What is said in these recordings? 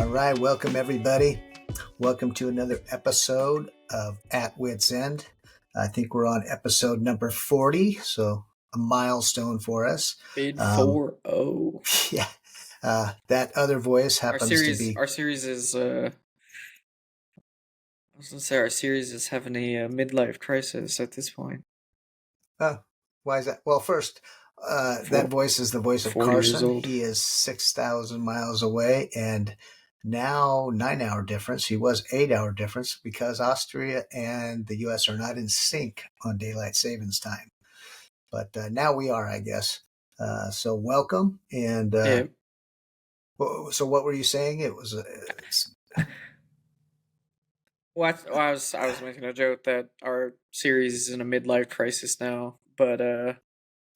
right, welcome everybody. Welcome to another episode of At Witt's End. I think we're on episode number 40, so a milestone for us. Bid 4-0. Yeah, that other voice Our happens series, to be. our series is. I was gonna say our series is having a midlife crisis at this point. Oh, why is that? Well, first, that voice is the voice of 40 years Carson. old. He is 6,000 miles away, and now 9-hour difference. He was 8-hour difference because Austria and the U.S. are not in sync on daylight savings time. But now we are, I guess. So welcome. And Yeah. so what were you saying? It was. Well, I was making a joke that our series is in a midlife crisis now, but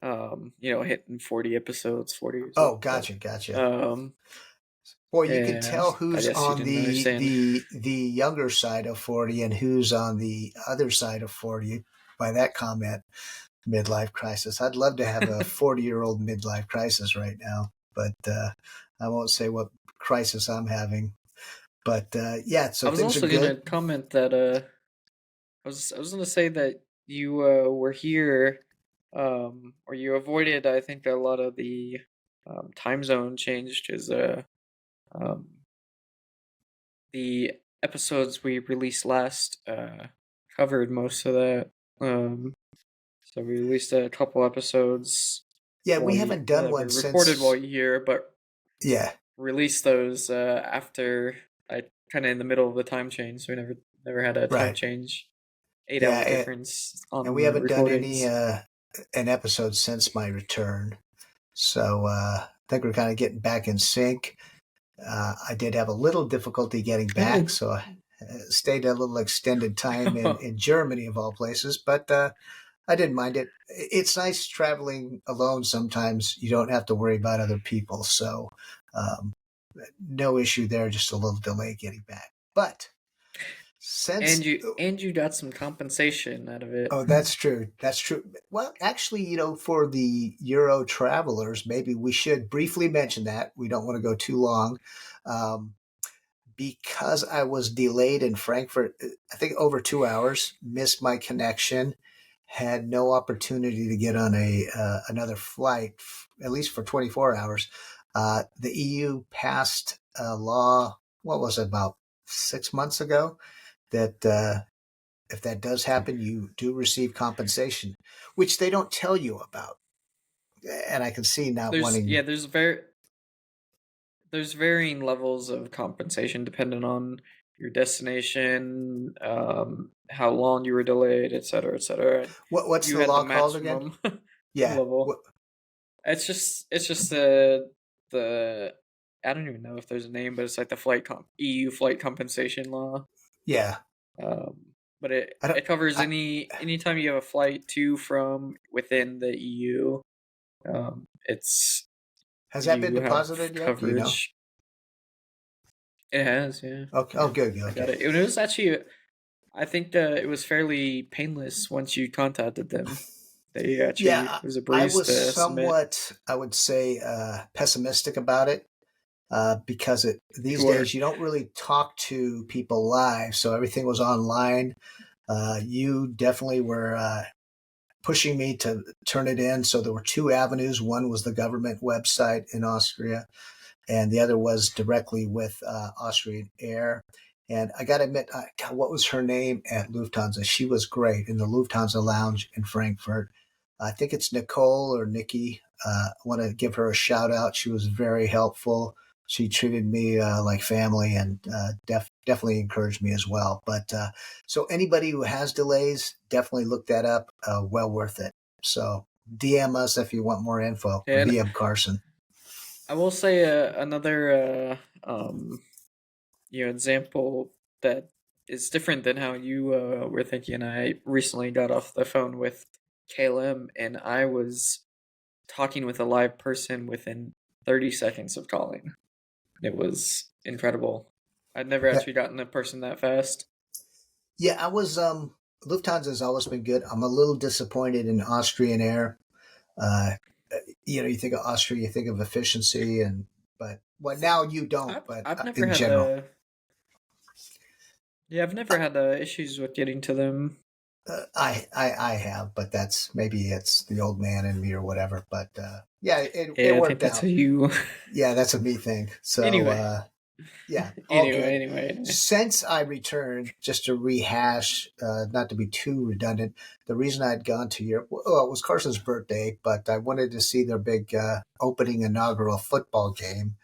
hitting 40 episodes, 40 years Oh, old. gotcha. Well, You can tell I who's guess you on didn't the understand. younger side of 40 and who's on the other side of 40 by that comment. Midlife crisis. I'd love to have a 40-year-old midlife crisis right now, but I won't say what crisis I'm having. But yeah, so I was things are also gonna good. comment that I was gonna say that you were here, or you avoided. I think a lot of the time zone change because um, the episodes we released last covered most of that. So we released a couple episodes Yeah, we while you haven't done that we one recorded while since. you here, but Yeah, released those after I kind of in the middle of the time change. So we never had a time right. change. Yeah, 8 hour difference and on we the haven't done any recordings. an episode since my return. So I think we're kind of getting back in sync. I did have a little difficulty getting back, so I stayed a little extended time in Germany, of all places, but I didn't mind it. It's nice traveling alone sometimes. You don't have to worry about other people, so um, no issue there, just a little delay getting back. But since And you got some compensation out of it. Oh, that's true. That's true. Well, actually, for the Euro travelers, maybe we should briefly mention that. We don't want to go too long. Um, because I was delayed in Frankfurt, I think over 2 hours, missed my connection, had no opportunity to get on another flight, at least for 24 hours. The EU passed a law, what was it, about 6 months ago, that if that does happen, you do receive compensation, which they don't tell you about. And I can see not wanting. There's varying levels of compensation depending on your destination, how long you were delayed, etc., etc. What's You the had the law called again? maximum Yeah. level. It's just the I don't even know if there's a name, but it's like the EU flight compensation law. Yeah. But I don't. it covers I, anytime you have a flight to from within the EU. It's has that been you have deposited yet? Do you know? coverage. It has, yeah, Okay. Oh, yeah. good. I got Okay. it. It was actually, I think it was fairly painless once you contacted them. They actually Yeah, it was a I breeze was to submit. somewhat, I would say, pessimistic about it because these Sure. days you don't really talk to people live, so everything was online. You definitely were pushing me to turn it in. So there were two avenues. One was the government website in Austria, and the other was directly with Austrian Air. And I got to admit, God, what was her name at Lufthansa? She was great in the Lufthansa lounge in Frankfurt. I think it's Nicole or Nikki. I want to give her a shout out. She was very helpful. She treated me like family and definitely encouraged me as well. But so anybody who has delays, definitely look that up. Well worth it. So DM us if you want more info, or And DM Carson. I will say another example that is different than how you were thinking. I recently got off the phone with KLM, and I was talking with a live person within 30 seconds of calling. It was incredible. I'd never Yeah, actually gotten a person that fast. yeah, I was. Lufthansa has always been good. I'm a little disappointed in Austrian Air. Uh, you think of Austria, you think of efficiency, But well, now you don't. I've But I've never in had general, I've never had issues with getting to them. I have. But that's maybe it's the old man in me or whatever. But yeah, it Yeah, I think worked that's out. how you. Yeah, that's a me thing. So Anyway, yeah, all anyway, good. anyway, anyway. Since I returned, just to rehash, not to be too redundant, the reason I'd gone to Europe, well, it was Carson's birthday, but I wanted to see their big opening inaugural football game.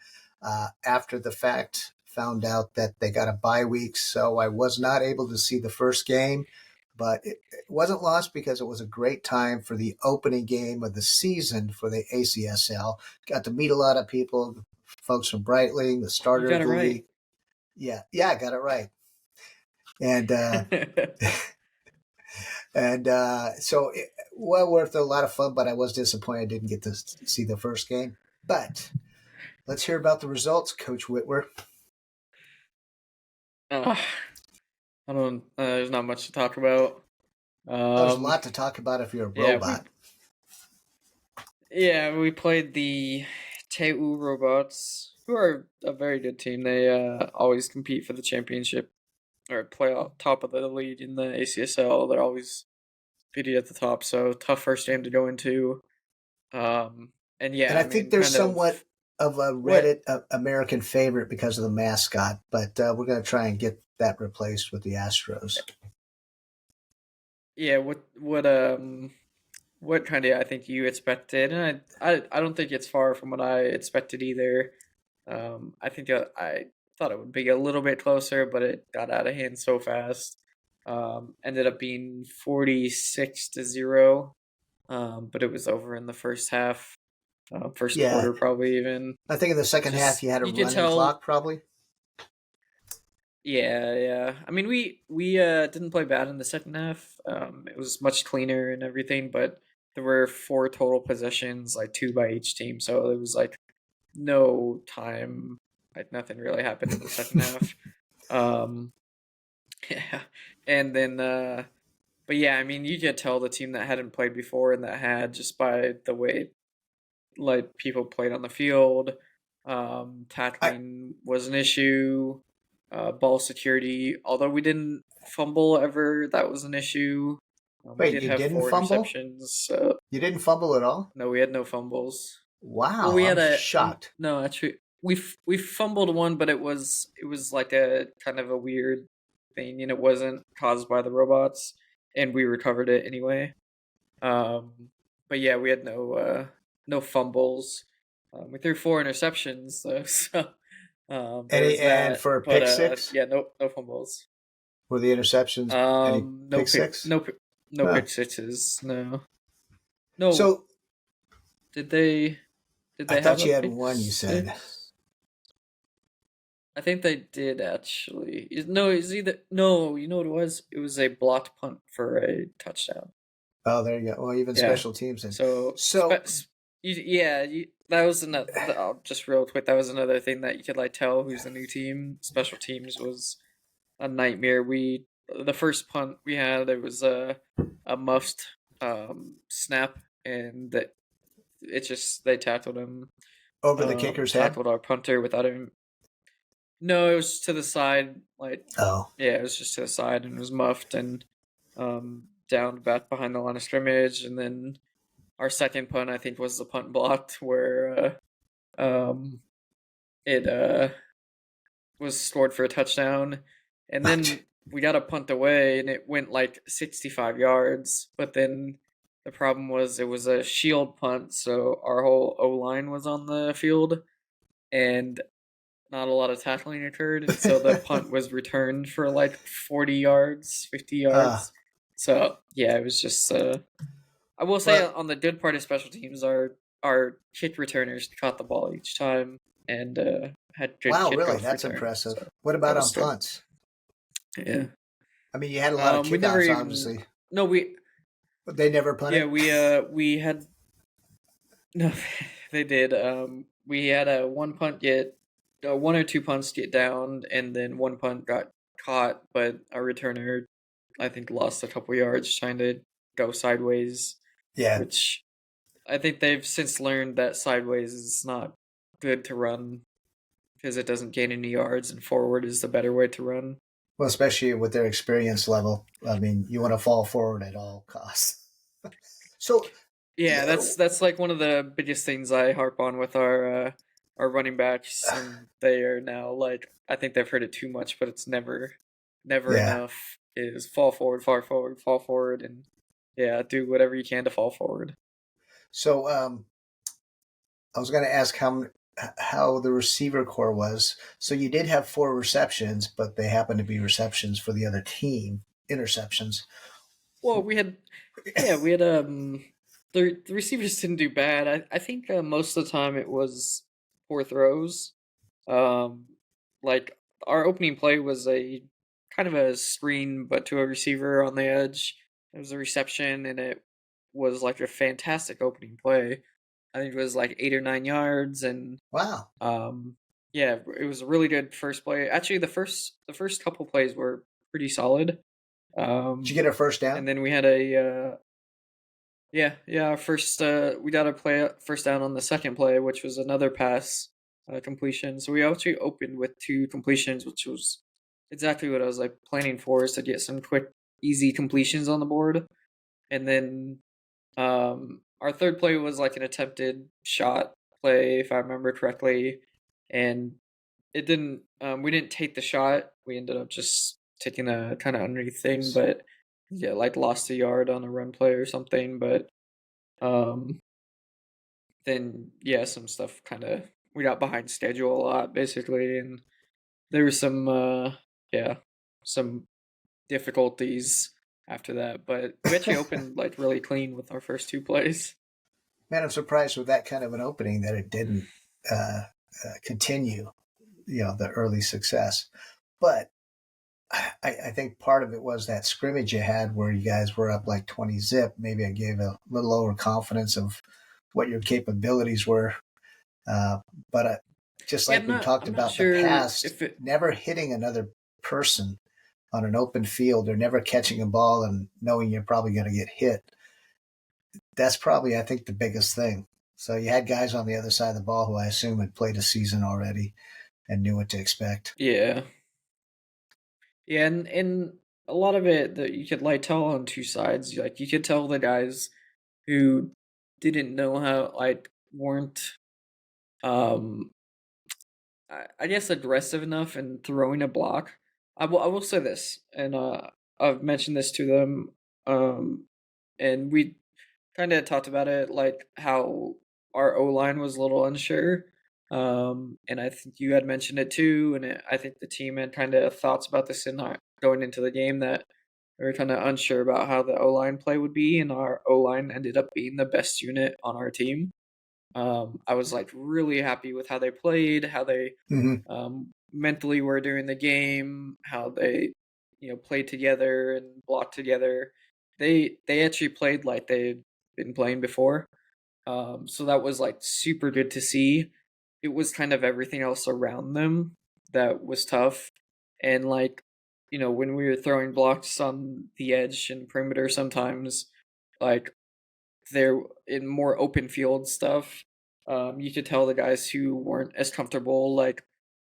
After the fact, found out that they got a bye week, so I was not able to see the first game, but it wasn't lost because it was a great time for the opening game of the season for the ACSL. Got to meet a lot of people, folks from Breitling, the You starter got of it the right. league. Yeah, I got it right. And so well worth a lot of fun, but I was disappointed I didn't get to see the first game. But let's hear about the results, Coach Whitwer. uh, I don't. There's not much to talk about. There's a Um, lot to talk about if you're a yeah, robot. we played the JKU Robots, who are a very good team. They always compete for the championship or play out top of the league in the ACSL. They're always competing at the top, so tough first game to go into. Um, and And yeah, I I think mean, they're kind somewhat of of a what Reddit American favorite because of the mascot, but we're going to try and get that replaced with the Astros. yeah, what kind of I think you expected, and I don't think it's far from what I expected either. I think I thought it would be a little bit closer, but it got out of hand so fast. Ended up being 46-0, but it was over in the first half, first Yeah, quarter probably even. I think in the second half Just you had a you could running tell. clock, probably. Yeah, yeah. I mean, we didn't play bad in the second half. It was much cleaner and everything, but there were four total possessions, like two by each team, so it was like no time, like nothing really happened in the second half. Um, yeah, and then but yeah, I mean, you could tell the team that hadn't played before and that had just by the way like people played on the field. I Tackling was an issue. Ball security, although we didn't fumble ever, that was an issue. We wait, did you have didn't four fumble? interceptions. So You didn't fumble at all? no, we had no fumbles. Well, Wow, we I'm had shocked. no, actually we fumbled one, but it was like a kind of a weird thing, and it wasn't caused by the robots, and we recovered it anyway. Um, but yeah, we had no fumbles. We threw four interceptions though, so there Any was and that. for a But pick six, yeah, no fumbles. were the interceptions any No pick six? no Huh. pick sixes. No, no. So Did they did I they have thought a you had pick one. You said, six? I think they did actually. No, it's either no. You know what it was? It was a blocked punt for a touchdown. "Oh, there you go." Well, even Yeah. special teams, and So, so that was another. Just real quick, that was another thing that you could like tell who's the new team. Special teams was a nightmare. The first punt we had, it was a muffed snap, and that it just they tackled him, over the kicker's head. tackled our punter without him. No, it was to the side, like Oh, yeah, it was just to the side and it was muffed and down back behind the line of scrimmage, and then our second punt, I think, was the punt blocked where it was scored for a touchdown, and then we got a punt away, and it went like 65 yards. But then the problem was it was a shield punt, so our whole O line was on the field, and not a lot of tackling occurred. So the punt was returned for like 40 yards, 50 uh, yards. So yeah, it was just I will say well, on the good part of special teams, our kick returners caught the ball each time and had good wow, really, kickoff that's return. impressive. So What that about was on good. punts? Yeah. I mean, you had a lot of We never kickoffs, even obviously, no we but they never yeah punted. we had no they did we had a one punt get one or two punts get down, and then one punt got caught, but our returner I think lost a couple yards trying to go sideways, Yeah, which I think they've since learned that sideways is not good to run because it doesn't gain any yards, and forward is the better way to run. Well, especially with their experience level. I mean, you want to fall forward at all costs. So, Yeah, yeah, that's like one of the biggest things I harp on with our running backs, and they are now like I think they've heard it too much, but it's never yeah. enough. Is fall forward, fall forward, and yeah, do whatever you can to fall forward. So, I was going to ask how the receiver core was. So you did have 4 receptions, but they happened to be receptions for the other team, interceptions. Well, we had the receivers didn't do bad. I think most of the time it was poor throws. Um, like our opening play was a kind of a screen, but to a receiver on the edge. It was a reception, and it was like a fantastic opening play. I think it was like 8 or 9 yards, and Wow. um, yeah, it was a really good first play. Actually, the first couple plays were pretty solid. Did you Um, get a first down? and then we had a yeah, first we got a play first down on the second play, which was another pass completion. So we actually opened with 2 completions, which was exactly what I was like planning for, is to get some quick, easy completions on the board. And then our third play was like an attempted shot play, if I remember correctly, and it didn't. We didn't take the shot. We ended up just taking a kind of underneath thing, but yeah, like lost a yard on a run play or something. But um, then yeah, some stuff kind of we got behind schedule a lot basically, and there was some yeah some difficulties after that. But we actually opened like really clean with our first 2 plays. Man, I'm surprised with that kind of an opening that it didn't uh, continue, the early success. But I think part of it was that scrimmage you had where you guys were up like 20 zip. Maybe I gave a little overconfidence of what your capabilities were. Uh, but just Yeah, like we talked I'm not about the sure past, if it. never hitting another person on an open field or never catching a ball and knowing you're probably going to get hit. That's probably, I think, the biggest thing. So you had guys on the other side of the ball who I assume had played a season already and knew what to expect. Yeah, yeah, and a lot of it that you could like tell on 2 sides. Like you could tell the guys who didn't know how like weren't um I guess aggressive enough in throwing a block. I will say this, and I've mentioned this to them, um, and we kind of talked about it, like how our O line was a little unsure, and I think you had mentioned it too, and I think the team had kind of thoughts about this in going into the game, that we were kind of unsure about how the O line play would be, and our O line ended up being the best unit on our team. I was like really happy with how they played, how they Mm-hmm. mentally were during the game, how they played together and blocked together. They actually played like they'd been playing before. So that was like super good to see. It was kind of everything else around them that was tough, and like when we were throwing blocks on the edge and perimeter, sometimes like they're in more open field stuff. You could tell the guys who weren't as comfortable, like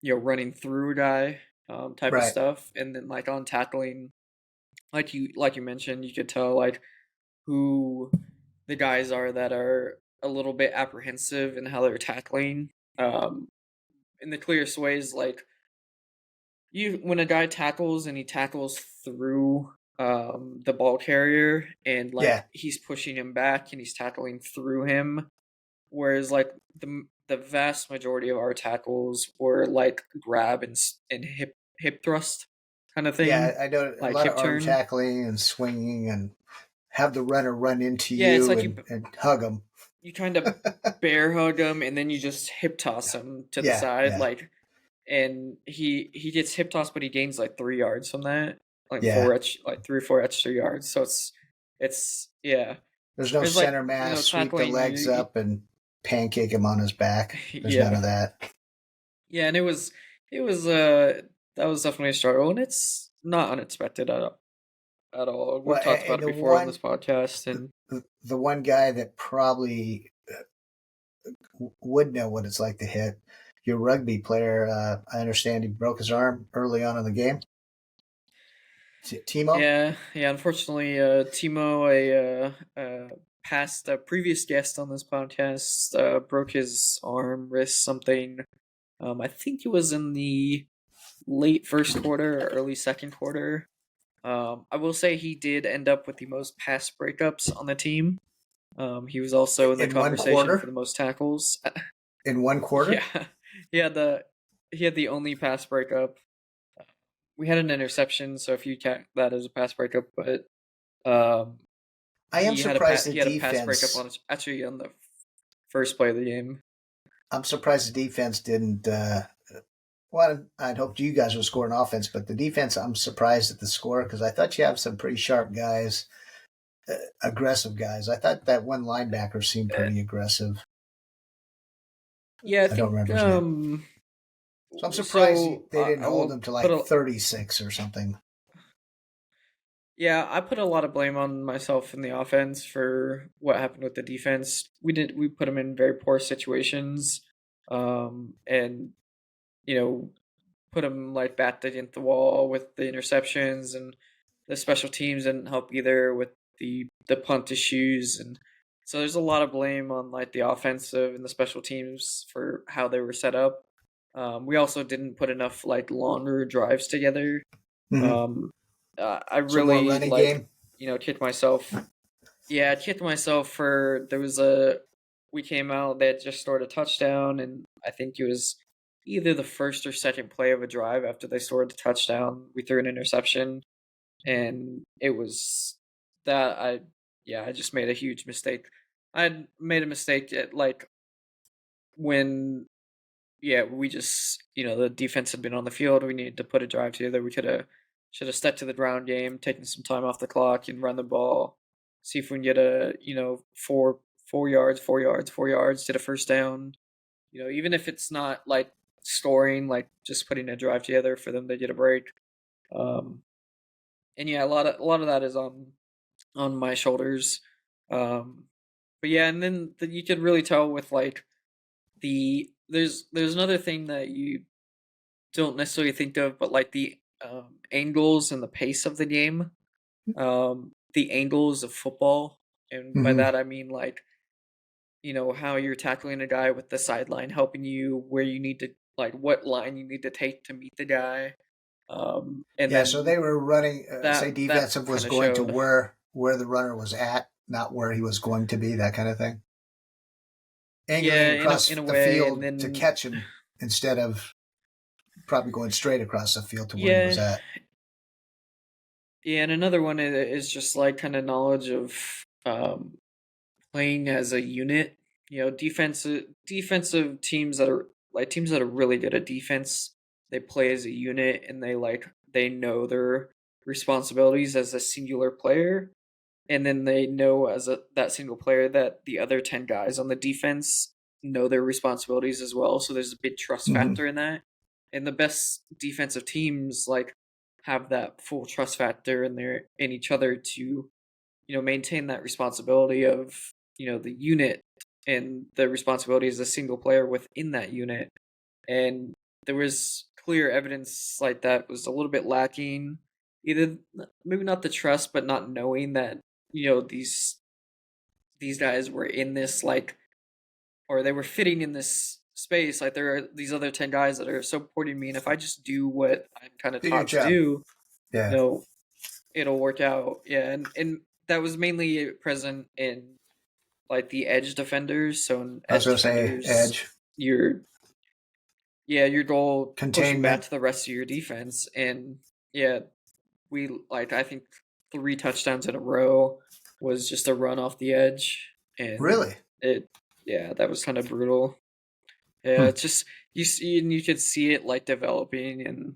running through a guy, type of Right. stuff, and then like on tackling, like you mentioned, you could tell like who the guys are that are a little bit apprehensive in how they're tackling. Um, in the clearest ways, like you when a guy tackles and he tackles through the ball carrier, and Yeah. like he's pushing him back and he's tackling through him, whereas like the vast majority of our tackles were like grab and hip thrust kind of Yeah. thing, I know a like lot of hip arm turn. tackling and swinging and have the runner run into Yeah, it's you like and hug them. you kind of bear hug him, and then you just hip toss him to the Yeah. side, Yeah. like, and he gets hip tossed, but he gains like 3 yards from that, like Yeah. like 3 or 4 extra yards. So it's yeah. There's no It's like center mass, sweep the tackling legs up and pancake him on his back. There's none yeah, of that. yeah, and it was that was definitely a struggle, and it's not unexpected at all. We've Well, talked about and it the before on one this podcast, and the one guy that probably would know what it's like to hit. your rugby player. I understand he broke his arm early on in the game. Timo. Yeah. Unfortunately, Timo, past a previous guest on this podcast, broke his arm, wrist, something. I think it was in the late first quarter or early second quarter. I will say he did end up with the most pass breakups on the team. He was also in the In one conversation for quarter. the most tackles. In one quarter. Yeah, he had the he had the only pass breakup. We had an interception, so if you count that as a pass breakup, but um, I am surprised the he had a pass breakup defense. on actually on the first play of the game. I'm surprised the defense didn't. Well, I'd hoped you guys would score an offense, but the defense, I'm surprised at the score because I thought you have some pretty sharp guys, aggressive guys. I thought that one linebacker seemed Uh, pretty aggressive. yeah, I I don't think remember his name. So I'm surprised they didn't I hold will him to put like a 36 or something. yeah, I put a lot of blame on myself in the offense for what happened with the defense. We put them in very poor situations, and you know put them like backed against the wall with the interceptions, and the special teams didn't help either with the punt issues, and so there's a lot of blame on like the offensive and the special teams for how they were set up. We also didn't put enough like longer drives together. Mm-hmm. um, I So more really running game. kicked myself. Yeah, I kicked myself for there was a we came out they had just scored a touchdown, and I think it was either the first or second play of a drive after they scored the touchdown. We threw an interception, and it was that I just made a huge mistake. I made a mistake at like when we just the defense had been on the field. We needed to put a drive together. We should have stuck to the ground game, taken some time off the clock, and run the ball. See if we can get a 4 yards, 4 yards, 4 yards, get a first down. Even if it's not like scoring, like just putting a drive together for them to get a break. Um, and yeah, a lot of that is on my shoulders. Um, but yeah, and then you could really tell with like there's another thing that you don't necessarily think of, but like the angles and the pace of the game, the angles of football, and by Mm-hmm. that I mean like how you're tackling a guy with the sideline helping you, where you need to like what line you need to take to meet the guy, and Yeah, so then they were running. Say that defensive was kind of going to showed. where the runner was at, not where he was going to be. That kind of thing. Yeah, Angling in across a the way, and field to then catch him instead of probably going straight across the field to where he was yeah, at. yeah, and another one is just like kind of knowledge of playing as a unit. Defensive teams that are really good at defense. They play as a unit, and they know their responsibilities as a singular player, and then they know as that single player that the other 10 guys on the defense know their responsibilities as well. So there's a big trust Mm-hmm. factor in that, and the best defensive teams like have that full trust factor in each other to maintain that responsibility of the unit and the responsibility as a single player within that unit. And there was clear evidence like that was a little bit lacking, either maybe not the trust, but not knowing that these guys were in this like, or they were fitting in this space. Like there are these other 10 guys that are supporting me, and if I just do what I'm kind of Do your taught to job. do, you Yeah, know it'll work out. Yeah, and that was mainly present in like the edge defenders. So in I was edge going to say defenders, edge your your goal pushing back containment. to the rest of your defense. And yeah, we like I think 3 touchdowns in a row was just a run off the edge, and Really? it yeah, that was kind of brutal. Yeah, Hmm. it's just you see and you could see it like developing, and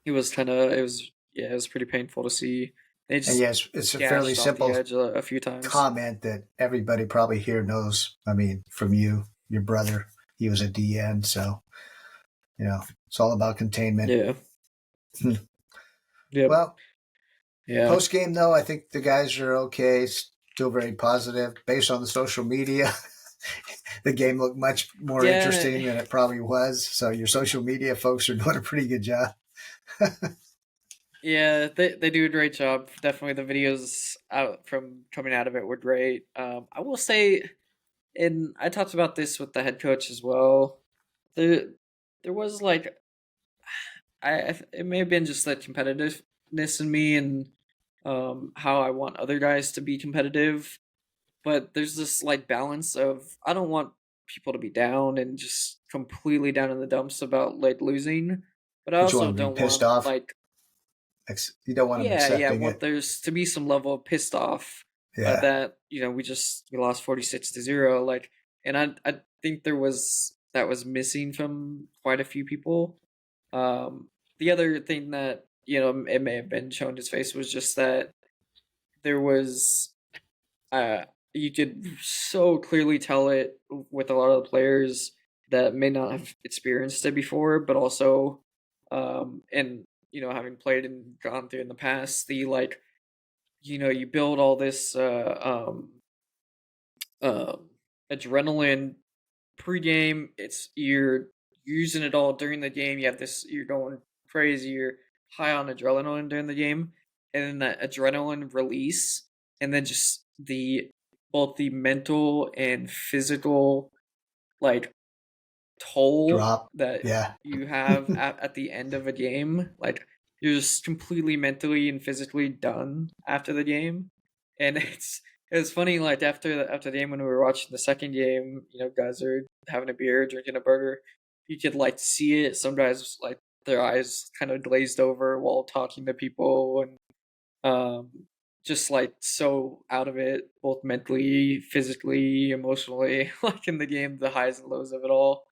it was pretty painful to see. They And just yes, it's a fairly gashed off the simple edge a few times. comment that everybody probably here knows. I mean, from you, your brother, he was a DN, so it's all about containment. Yeah. Hmm. Yep. Well, Yeah. post game though, I think the guys are okay. Still very positive based on the social media. the game looked much more Yeah, interesting than it probably was. So your social media folks are doing a pretty good job. yeah, they do a great job. Definitely, the videos out from coming out of it were great. I will say, and I talked about this with the head coach as well. There, there was like it may have been just that competitiveness in me and how I want other guys to be competitive. But there's this like balance of I don't want people to be down and just completely down in the dumps about like losing, but I But you want also them to be don't pissed want off. like You don't want them yeah, I accepting want it. there's to be some level of pissed off Yeah. that we lost 46-0 like, and I think that was missing from quite a few people. The other thing that it may have been shown his face was just that there was uh you could so clearly tell it with a lot of the players that may not have experienced it before, but also and having played and gone through in the past, the like you build all this um adrenaline pregame. It's you're using it all during the game. You have this. You're going crazy. You're high on adrenaline during the game, and then that adrenaline release, and then just the both the mental and physical like toll Drop. that Yeah. you have at the end of a game. Like you're just completely mentally and physically done after the game, and it's funny. Like after the game when we were watching the second game, guys are having a beer, drinking a burger. You could like see it. Some guys like their eyes kind of glazed over while talking to people, and um, just like so out of it, both mentally, physically, emotionally, like in the game, the highs and lows of it all.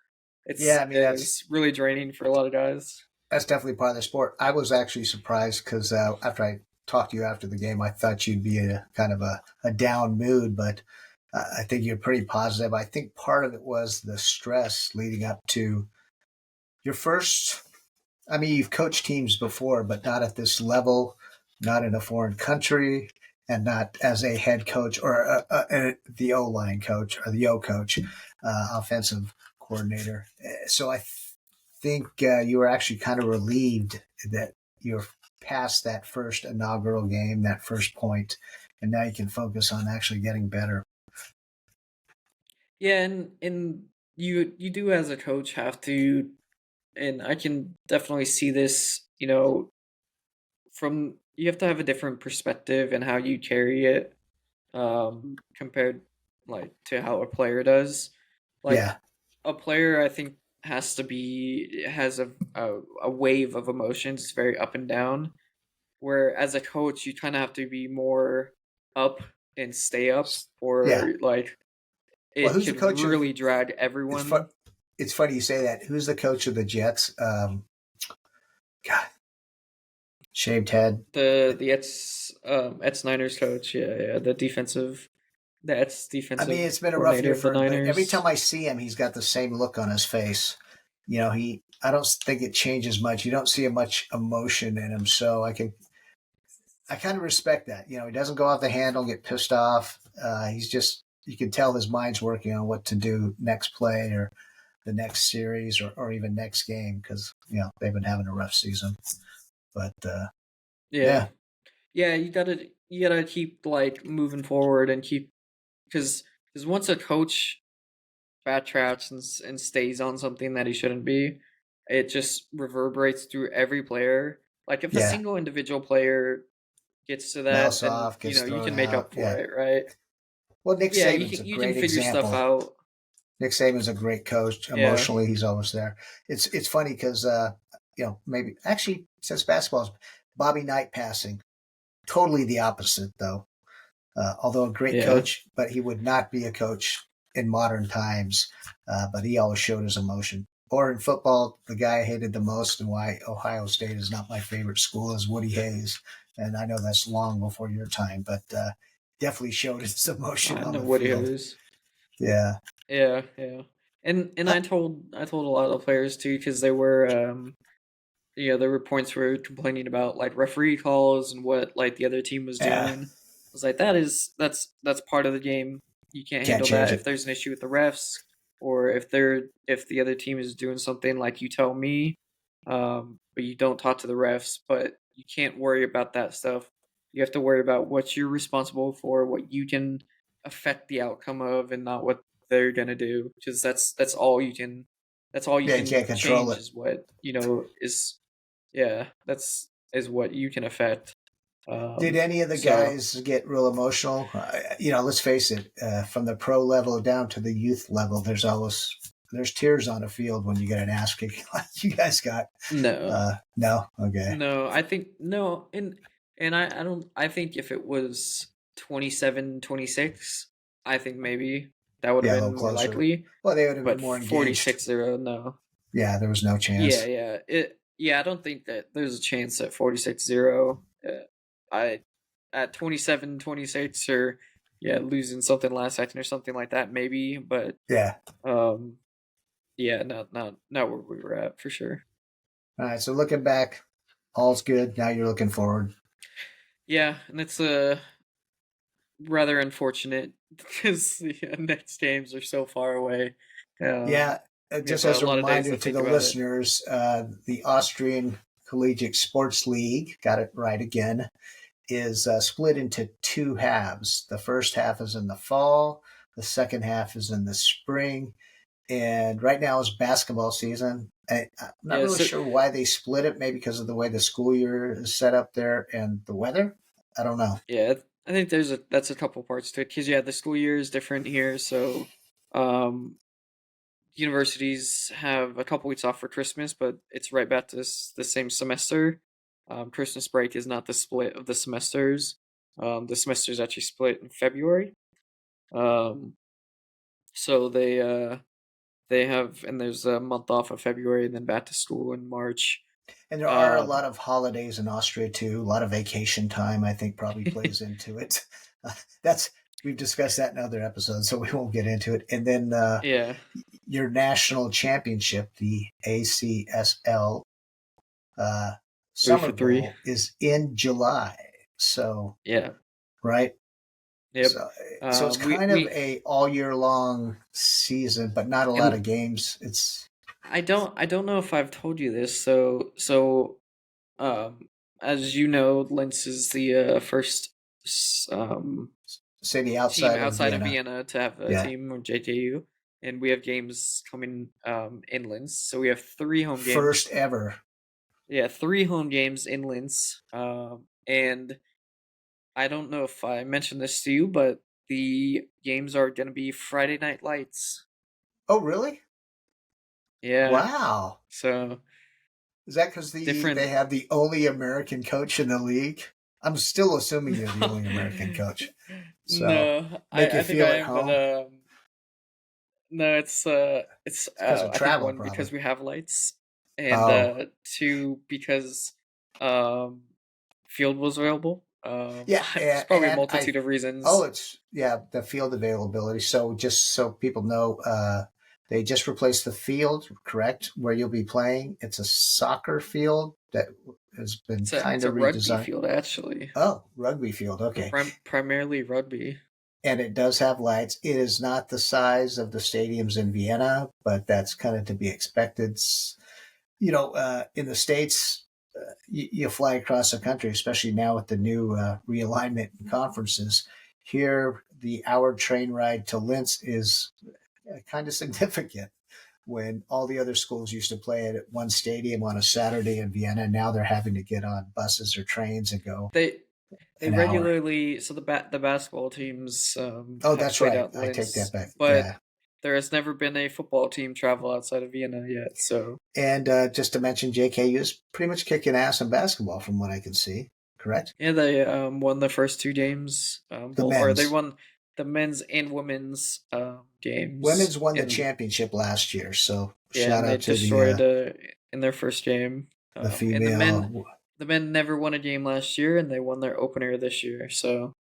Yeah. I mean, It's really draining for a lot of guys. that's definitely part of the sport. I was actually surprised because after I talked to you after the game, I thought you'd be in a kind of a down mood, but I think you're pretty positive. I think part of it was the stress leading up to your first. I mean, you've coached teams before, but not at this level, not in a foreign country, and not as a head coach or the O line coach or the O coach, offensive coordinator. So I think you were actually kind of relieved that you're past that first inaugural game, that first point, and now you can focus on actually getting better. Yeah, and you do as a coach have to, and I can definitely see this. From you have to have a different perspective and how you carry it, compared like to how a player does. Like Yeah, a player, I think has a wave of emotions. It's very up and down. Where as a coach, you kind of have to be more up and stay up, yeah. or like Well, it who's the could coach of? really drag It's fun. everyone. It's funny you say that. Who's the coach of the Jets? God, shaved head. The Ets Niners coach, yeah, the Ets I mean, defensive it's been a rough coordinator year of the for him, but every time Niners. I see him, he's got the same look on his face. I don't think it changes much. You don't see much emotion in him, so I kind of respect that. He doesn't go off the handle, get pissed off. He's just, you can tell his mind's working on what to do next play or the next series or even next game because they've been having a rough season. But Yeah, yeah, yeah, you gotta keep like moving forward and keep because once a coach backtracks and stays on something that he shouldn't be, it just reverberates through every player. Like if a yeah, single individual player gets to that, mouse then off, gets you thrown can make out. up for Yeah. it, right? Well, Nick Yeah, Saban's a you can great figure stuff example. out. Nick Saban's a great coach. Yeah, Emotionally, he's always there. It's funny because maybe actually since basketball's Bobby Knight passing, totally the opposite though. Although a great yeah. coach, but he would not be a coach in modern times. But he always showed his emotion. Or in football, the guy I hated the most and why Ohio State is not my favorite school is Woody Hayes. And I know that's long before your time, but definitely showed his emotion I on know the what he field. is. Yeah. Yeah, yeah. And Uh, I told a lot of players too because they were there were points where complaining about like referee calls and what like the other team was yeah. doing. I was like, that's part of the game. You can't Can't handle change that. If it. there's an issue with the refs, or if the other team is doing something, like you tell me, but you don't talk to the refs, but you can't worry about that stuff. You have to worry about what you're responsible for, what you can affect the outcome of, and not what they're gonna do. Because that's all you can. That's all you Yeah, you can can't control change it. is what is yeah. That's is what you can affect. Did any of the So guys get real emotional? Let's face it. From the pro level down to the youth level, there's tears on a field when you get an ass kick like you guys got. no, No, okay, no, I think no, and I don't. I think if it was 27-26, I think maybe that would have yeah, a little been more closer. likely. Well, they would have been But more engaged. 46-0, no. Yeah, there was no Yeah, chance. yeah. I don't think that there's a chance at 46-0. I at 27-26, or yeah, losing something last second or something like that maybe, but Yeah. um yeah, not where we were at for sure. All right. So looking back, all's good. Now you're looking forward. Yeah, and it's rather unfortunate because the next games are so far away. Um Yeah. we have Just a as a lot of days reminder to to think the about it. listeners, the Austrian Collegiate Sports League, got it right again, is split into two halves. The first half is in the fall, the second half is in the spring. And right now is basketball season. I'm not Yeah, really so sure why they split it, maybe because of the way the school year is set up there and the weather. I don't know. yeah, I think that's a couple parts to it because yeah, the school year is different here. So, um, universities have a couple weeks off for Christmas, but it's right back to the same semester. Christmas break is not the split of the semesters. The semesters actually split in February. Um, so they have, and there's a month off of February, and then back to school in March. And there are a lot Um, of holidays in Austria too. A lot of vacation time, I think, probably plays into it. That's we've discussed that in other episodes, so we won't get into it. And then yeah, your national championship, the ACSL three Summer for three. Bowl, is in July. So Yeah, right, yep. so it's We kind of we a all year long season, but not a lot and of games. It's I don't know if I've told you this. So um as you know, Linz is the first city team outside of outside of Vienna. Vienna to have a Yeah, team or JKU, and we have games coming in Linz. So we have three home first games. ever. Yeah, three home games in Linz. And I don't know if I mentioned this to you, but the games are going to be Friday Night Lights. Oh, really? Yeah. Wow. So Is that because they different. have the only American coach in the league? I'm still assuming you're the No, only American coach. So no, make you I think feel I at am, but home. no, it's It's because of I think travel, one probably. because we have lights, and Oh, two because um field was available. yeah, There's probably a and I. multitude of Oh, reasons. it's yeah, the field availability. So just so people know, they just replaced the field, correct, where you'll be playing. It's a soccer field that has been It's kind a of rugby redesigned. field actually, Oh, rugby field. Okay. primarily rugby. And it does have lights. It is not the size of the stadiums in Vienna, but that's kind of to be expected. In the States, you fly across the country, especially now with the new realignment and conferences. Here, the hour train ride to Linz is kind of significant when all the other schools used to play at one stadium on a Saturday in Vienna. Now they're having to get on buses or trains and go They they an hour. regularly, so the basketball teams Oh, have that's played right. out I take that Linz, back. but Yeah. there has never been a football team travel outside of Vienna yet. So And just to mention, JKU is pretty much kicking ass in basketball, from what I can see. Correct? yeah, they won the first two games, The both, or they men's, won the men's and women's games women's won the in championship last year. So yeah, shout and they out to destroyed in their first game. the And female, the men never won a game last year, and they won their opener this year. So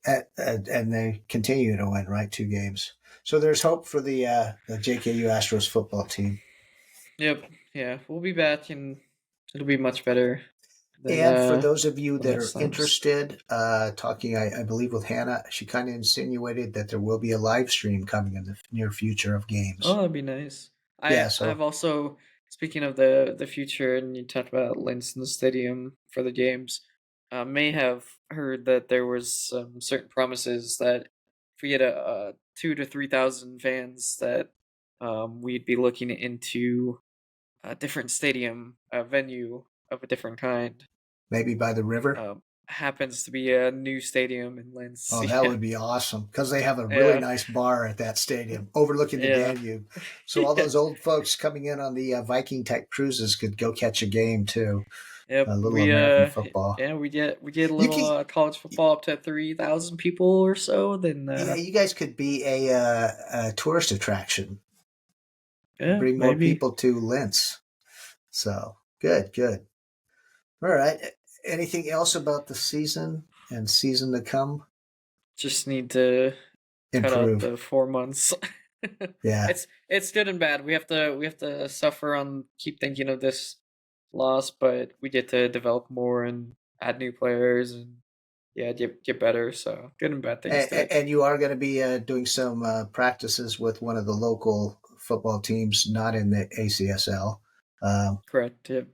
and they continue to win, right? Two games. So there's hope for the JKU Astros football team. yep, yeah, we'll be back, and it'll be much better. Then And for those of you the that next are times. interested, talking, I believe, with Hannah, she kind of insinuated that there will be a live stream coming in the near future of Oh, games. that'd be nice. Yeah, I've so also, speaking of the future, and you talked about Linz in the stadium for the games. May have heard that there was some certain promises that if we had a 2 to 3 thousand fans, that we'd be looking into a different stadium, a venue of a different kind. maybe by the river. Happens to be a new stadium in Linz. Oh, that would be awesome because they have a really Yeah, nice bar at that stadium overlooking the yeah, Danube. So all yeah. those old folks coming in on the Viking type cruises could go catch a game too. Yep, A little American football. yeah, we get a You little can, college football up to 3,000 people or so. Then yeah, you guys could be a tourist attraction. yeah, Bring more maybe people to Linz. So good, good. All right. Anything else about the season and season to come? just need to cut out Improve. the 4 months. Yeah. It's good and bad. We have to suffer on keep thinking of this loss, but we get to develop more and add new players and yeah, get better. So good and bad things to it. And you are going to be doing some practices with one of the local football teams, not in the ACSL. Um, Correct. Yep.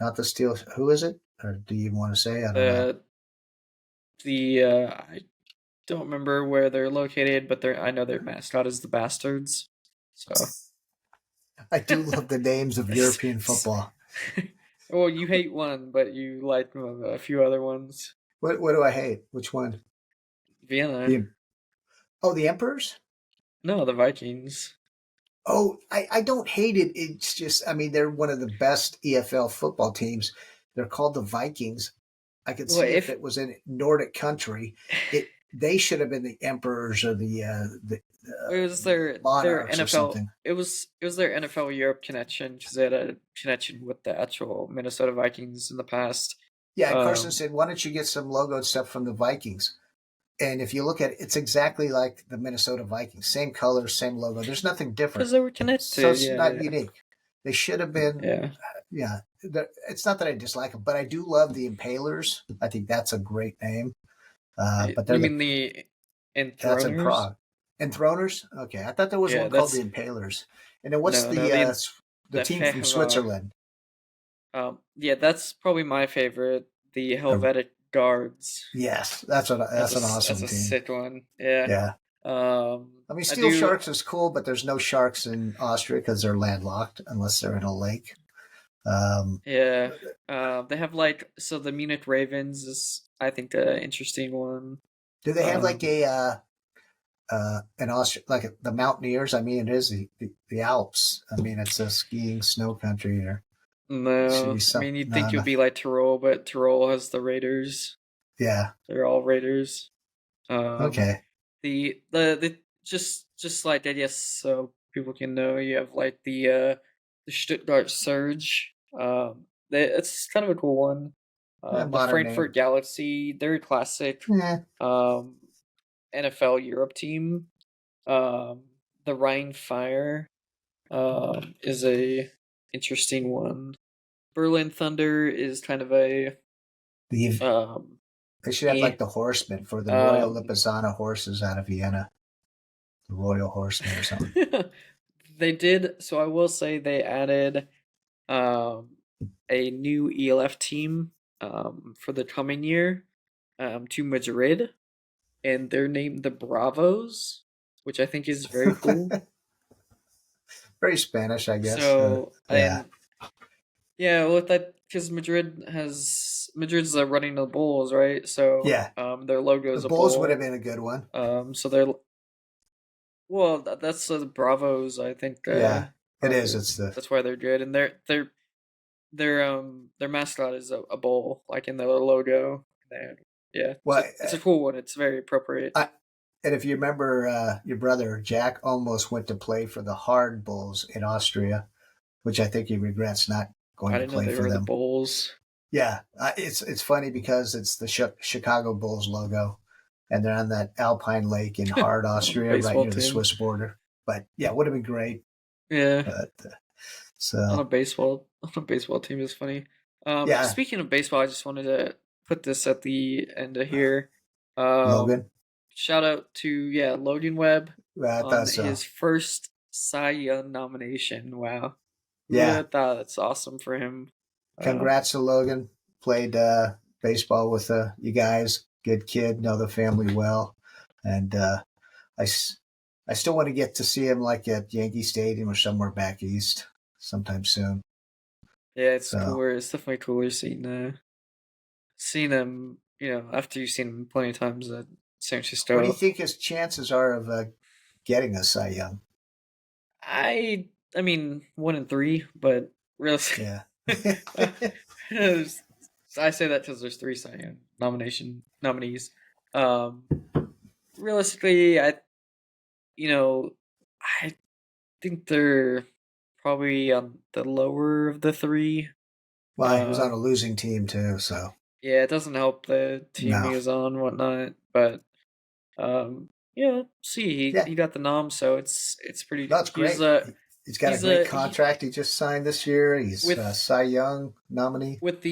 not the Steel. Who is it? Or do you want to say? I don't know. The the I don't remember where they're located, but I know their mascot is the Bastards. So, I do love the names of European football. well, you hate one, but you like a few other ones. What do I hate? Which one? Vienna. The the Emperors. No, the Vikings. Oh, I don't hate it. It's just, I mean, they're one of the best EFL football teams. They're called the Vikings. I could Well, see if if it was in Nordic country, it they should have been the emperors or it was their monarchs or NFL, something. it was their NFL Europe connection because they had a connection with the actual Minnesota Vikings in the past. Yeah, and Carson Um, said, "Why don't you get some logo stuff from the Vikings?" And if you look at it, it's exactly like the Minnesota Vikings, same color, same logo. There's nothing different, because they were so connected. it's Yeah, not yeah, unique. They should have been. yeah. Yeah, it's not that I dislike them, but I do love the Impalers. I think that's a great name. But they're You the mean the That's in Enthroners? Prague. Enthroners? Okay, I thought there was Yeah, one called the that's Impalers. And then what's no, no. the The team from Fehmarn. Switzerland? Yeah, that's probably my favorite. The Uh, Helvetic Guards. yes, That's that's an that's awesome a team. sick one. Yeah. Yeah, I mean I Steel do. Sharks is cool, but there's no sharks in Austria because they're landlocked unless they're in a lake. Um, Yeah. They have like so the Munich Ravens is I think an interesting one. do they have like Um, an Austria like the Mountaineers? I mean, it is the Alps. I mean, it's a skiing snow country. Or should no, be I some mean you'd no, think it no. would be like Tyrol, but Tyrol has the Raiders. Yeah. They're all Raiders. Um, Okay. the just like that, yes, so people can know you have like the Stuttgart Surge. It's kind of a cool one. The Modern name. Frankfurt Galaxy, they're a classic Yeah. um NFL Europe team. Um, the Rhine Fire is a interesting one. Berlin Thunder is kind of a The um They should have eh. like the horsemen for the Royal Um, Lipizzaner horses out of Vienna, the Royal Horsemen or something. they did. So I will say they added um, a new ELF team for the coming year to Madrid, and they're named the Bravos, which I think is very cool. Very Spanish, I guess. So Yeah. and yeah, with that because Madrid's the running the Bulls, right? So Yeah. their logo The is a Bulls would have bull. been a good one. So they're well, that's the Bravos. I think Yeah. It is. are It's the that's why they're good, and their mascot is a bull, like in their logo. And yeah, well, it's a cool one. It's very appropriate. I, and if you remember, your brother Jack almost went to play for the Hard Bulls in Austria, which I think he regrets not I going to didn't know play they for were the them. Bulls. Yeah, it's funny because it's the Chicago Bulls logo, and they're on that Alpine Lake in Hard, On a Austria, right baseball near the team. Swiss border. But yeah, would have been great. Yeah, But on so a baseball team is funny. Yeah, Speaking of baseball, I just wanted to put this at the end of here. Um, Logan. Shout out to Logan Webb I on thought so. his first Cy Young nomination. Wow, who would Yeah, have thought? That's awesome for him. Um, congrats to Logan. Played baseball with you guys. Good kid. Know the family well, and I, I still want to get to see him like at Yankee Stadium or somewhere back east sometime soon. yeah, it's So, cooler. It's definitely cooler seeing him. After you've seen him plenty of times at San what do you Francisco. think his chances are of getting a Cy Young? I I mean 1 in 3, but really, Yeah. I say that because there's three Cy Young nominees. Um, Realistically, you know I think they're probably on the lower of the three. Well, he was on a Um, losing team too, so yeah, it doesn't help the team no. he was on, whatnot, but see, he, Yeah, he got the nom, so it's pretty. that's great. He's got a He's great a he contract he just signed this year. He's a with Cy Young nominee. with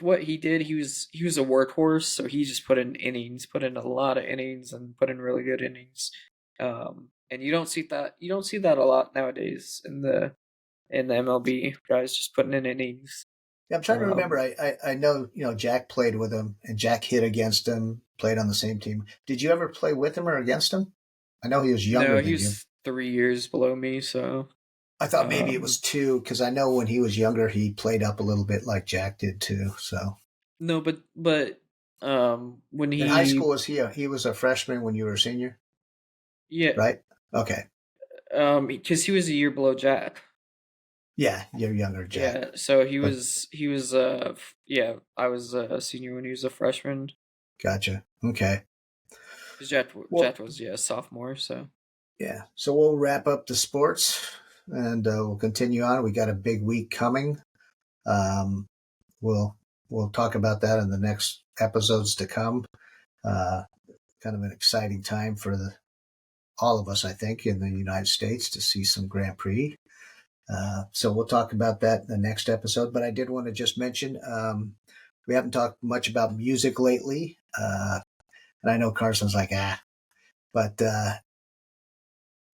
what he did, he was a workhorse, so he just put in a lot of innings and put in really good innings. And you don't see that a lot nowadays in the MLB. Guys just putting in innings. Yeah, I'm trying to remember. Um, I know Jack played with him and Jack hit against him. Played on the same team. Did you ever play with him or against him? I know he was younger no, he than you. was 3 years below me, so I thought maybe it was um, two because I know when he was younger he played up a little bit like Jack did too. So no, but when in high he school was he was a freshman when you were a senior, yeah right? Okay, because he was a year below Jack. yeah, you're younger, Jack. Yeah, so he But was he was yeah, I was a senior when he was a freshman. gotcha. Okay. Because Well, Jet was a sophomore, so yeah. So we'll wrap up the sports and we'll continue on. We got a big week coming. Um, we'll we'll talk about that in the next episodes to come. Uh, Kind of an exciting time for all of us, I think, in the United States to see some Grand Prix. So we'll talk about that in the next episode. But I did want to just mention we haven't talked much about music lately, and I know Carson's like but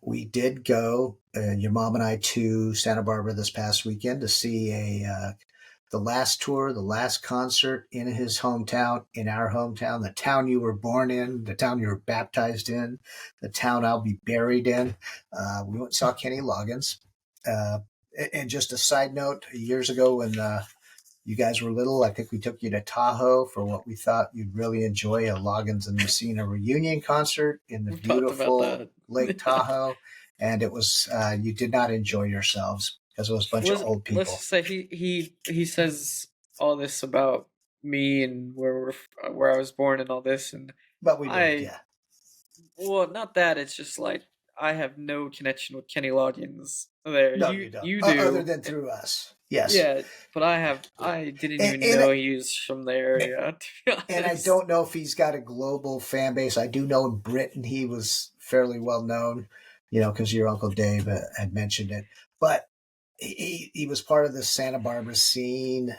we did go, your mom and I, to Santa Barbara this past weekend to see the last tour, the last concert in his hometown, in our hometown, the town you were born in, the town you were baptized in, the town I'll be buried in. We went and saw Kenny Loggins. Uh, and just a side note, years ago when you guys were little, I think we took you to Tahoe for what we thought you'd really enjoy, a Loggins and Messina reunion concert in the we've talked about beautiful that. Lake Tahoe. And it was, you did not enjoy yourselves because it was a bunch of old Let's people. just say he says all this about me and where I was born and all this, and But we did, I yeah. well, not that, it's just like I have no connection with Kenny Loggins there. No, You you don't. you Other do. than through us. Yes. Yeah, but I didn't And, even and, know he was from the area, to be and I honest. don't know if he's got a global fan base. I do know in Britain he was fairly well known, because your Uncle Dave had mentioned it. But he was part of the Santa Barbara scene,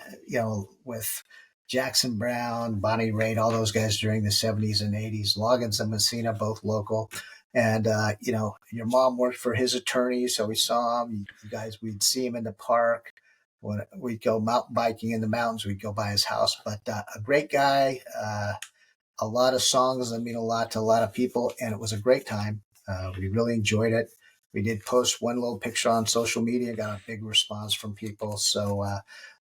with Jackson Brown, Bonnie Raitt, all those guys during the 70s and 80s. Loggins and Messina, both local. And, your mom worked for his attorney, so we saw him. You guys, we'd see him in the park. When we'd go mountain biking in the mountains, we'd go by his house. But a great guy, a lot of songs that mean a lot to a lot of people, and it was a great time. We really enjoyed it. We did post one little picture on social media, got a big response from people. So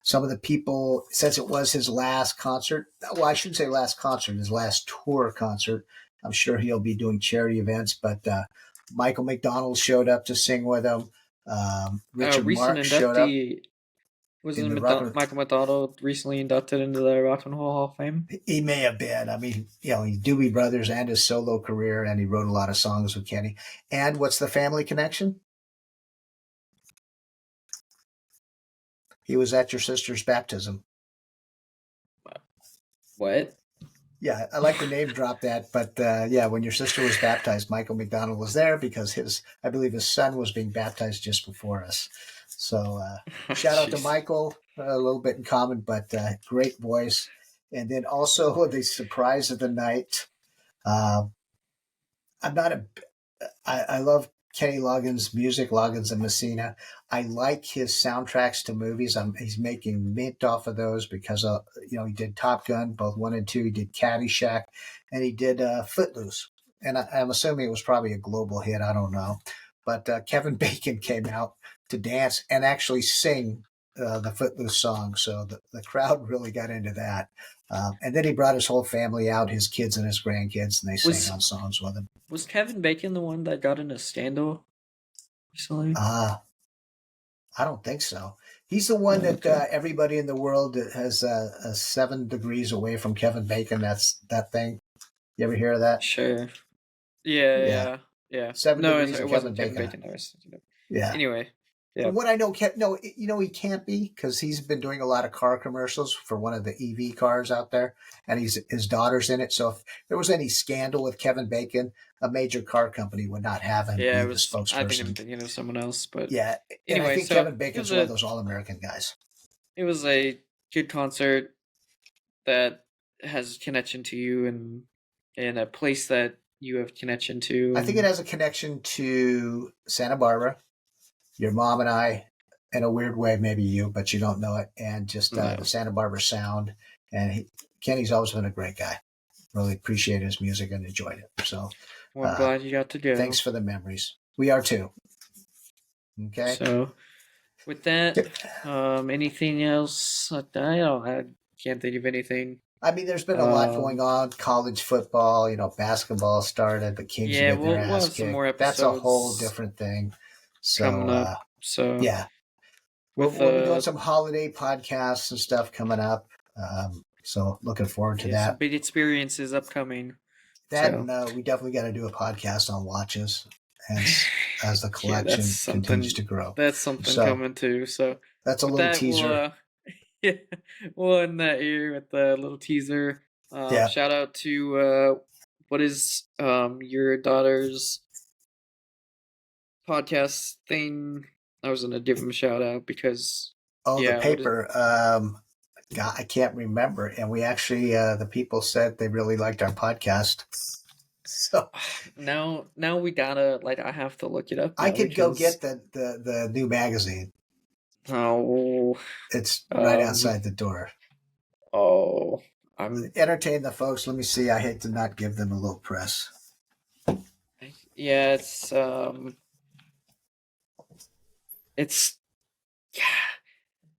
some of the people, since it was his last concert, well, I shouldn't say last concert, his last tour concert. I'm sure he'll be doing charity events, but Michael McDonald showed up to sing with him. Richard Recent Marx showed up inductee in wasn't the rock. Michael McDonald recently inducted into the Rock and Roll Hall of Fame? He may have been. I mean, he Doobie Brothers and his solo career, and he wrote a lot of songs with Kenny. And what's the family connection? He was at your sister's baptism. What? Yeah, I like to name drop that, but yeah, when your sister was baptized, Michael McDonald was there because I believe his son was being baptized just before us. So shout out to Jeez. Michael. a little bit in common, but great voice. And then also the surprise of the night. Uh, I'm not a I love Kenny Loggins' music, Loggins and Messina. I like his soundtracks to movies. He's making mint off of those because he did Top Gun, both one and two. He did Caddyshack, and he did Footloose. And I'm assuming it was probably a global hit. I don't know, but Kevin Bacon came out to dance and actually sing the Footloose song, so the crowd really got into that. And then he brought his whole family out, his kids and his grandkids, and they sang Was on songs with him. was Kevin Bacon the one that got in a scandal recently? I don't think so. He's the one Oh, that okay. everybody in the world has 7 degrees away from Kevin Bacon. That's that thing. You ever hear of that? Sure. Yeah, Yeah, yeah, yeah. seven No, degrees it of Kevin wasn't Kevin Bacon. Bacon I was thinking of. Yeah. Anyway, yeah. From what I know, no, he can't be because he's been doing a lot of car commercials for one of the EV cars out there, and his daughter's in it. So if there was any scandal with Kevin Bacon, a major car company would not have him Yeah, be it the was I think I'm spokesperson. thinking of someone else, but Yeah, and I anyway, think so Kevin it was Bacon's one of a those all-American guys. it was a good concert that has connection to you and a place that you have connection to I think it and has a connection to Santa Barbara, your mom and I, in a weird way, maybe you, but you don't know it, and just the no. Santa Barbara sound. And Kenny's always been a great guy. Really appreciated his music and enjoyed it. So Well, I'm uh, glad you got to thanks go. for the memories. We are too. Okay. So with that, anything else? I can't think of anything. I mean, there's been a lot going Um, on. College football, basketball started. The Kings are yeah, getting their we'll ass have some kicked. more That's a whole episodes different thing. So, coming up. So yeah, with we'll be doing some holiday podcasts and stuff coming up. So looking forward to yeah, some that. big experiences upcoming. That So and we definitely got to do a podcast on watches as the yeah, collection continues to grow. that's something So coming too. So that's a with little that, we'll teaser. yeah, we'll end that here with the little teaser. Yeah. Shout out to what is your daughter's podcast thing? I was gonna give him a shout out because Oh, the yeah, what is paper. God, I can't remember. And we actually, the people said they really liked our podcast. So now we gotta like I have to look it up I now could go because get the new magazine. oh It's right um outside the door. oh I'm Entertain the folks. Let me see. I hate to not give them a little press. yeah it's yeah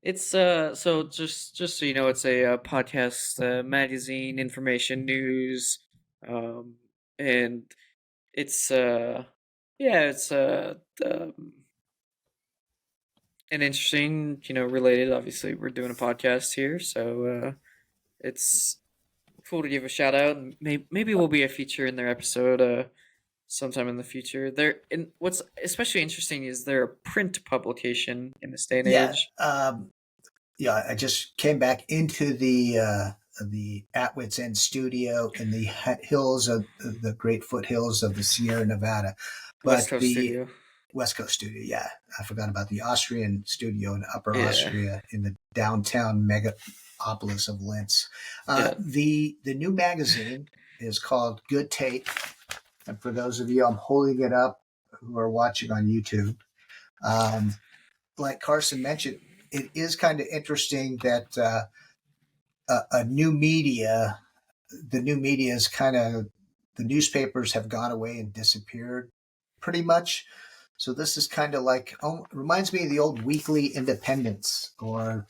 it's so just so you know it's a, podcast magazine information news um and it's yeah it's um, an interesting related obviously we're doing a podcast here so it's cool to give a shout out and maybe we'll be a feature in their episode sometime in the future. They're and what's especially interesting is they're a print publication in this day and Yeah. age. Yeah. I just came back into the Atwit's End studio in the hills of the great foothills of the Sierra Nevada, West but Coast the studio. West Coast studio. Yeah, I forgot about the Austrian studio in Upper Yeah. Austria in the downtown megapolis of Linz. Yeah. The new magazine is called Good Tape, and for those of you, I'm holding it up who are watching on YouTube. Um, like Carson mentioned, it is kind of interesting that a new media, the new media is kind of the newspapers have gone away and disappeared pretty much. So this is kind of like reminds me of the old weekly independents or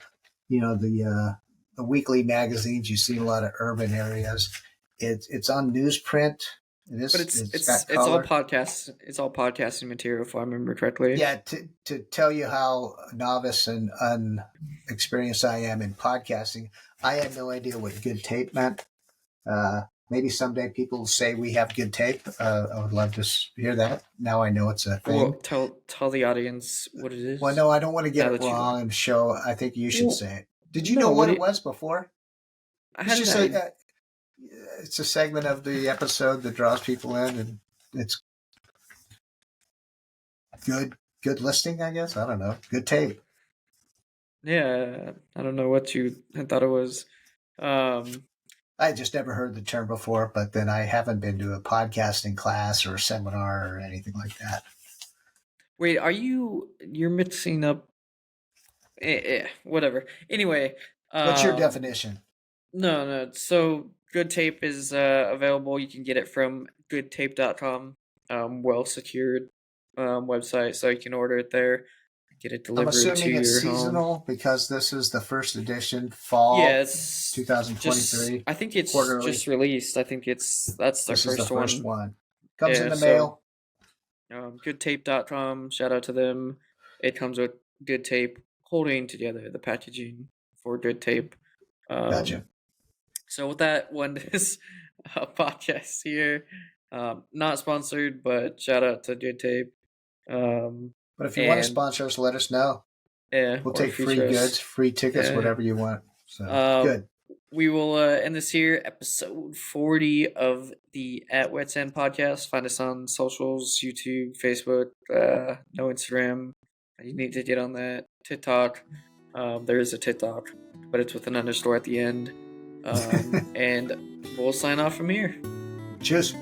the weekly magazines you see in a lot of urban areas. It's on newsprint. But It's got it's all color. podcasts. It's all podcasting material if I remember correctly. Yeah, to tell you how novice and unexperienced I am in podcasting, I had no idea what good tape meant. Maybe someday people will say we have good tape. I would love to hear that. Now I know it's a Well, thing. tell the audience what it Well, is no, I don't want to get now it that you wrong and show. I think you should well say it. Did you know no, what what do it you, was before? It's how did just I it's a segment of the episode that draws people in, and it's good, good listening. I guess I don't know. Good tape. Yeah, I don't know what you I thought it was. Um, I just never heard the term before, but then I haven't been to a podcasting class or a seminar or anything like that. wait, you're mixing up whatever. Anyway, What's your um, definition? no, no. So Good Tape is available. You can get it from goodtape.com. Well secured website, so you can order it there, get it I'm delivered to assuming it's your home. seasonal because this is the first edition, Yeah, fall it's just 2023, I think it's quarterly. just released. I think that's their This is the first first one. one. Comes in Yeah, the so mail. goodtape.com, shout out to them. It comes with good tape holding together the packaging for good tape. Gotcha. Um, so with that one is podcast here. Not sponsored, but shout out to good tape. Um, But if you want to and sponsor us, let us know. yeah, We'll or take free feature goods, us. free tickets, Yeah. whatever you want. So Um, good. we will end this here, episode 40 of the At Wits End podcast. Find us on socials, YouTube, Facebook, no Instagram. You need to get on that. TikTok. There is a TikTok, but it's with an underscore at the end. And we'll sign off from here. Cheers.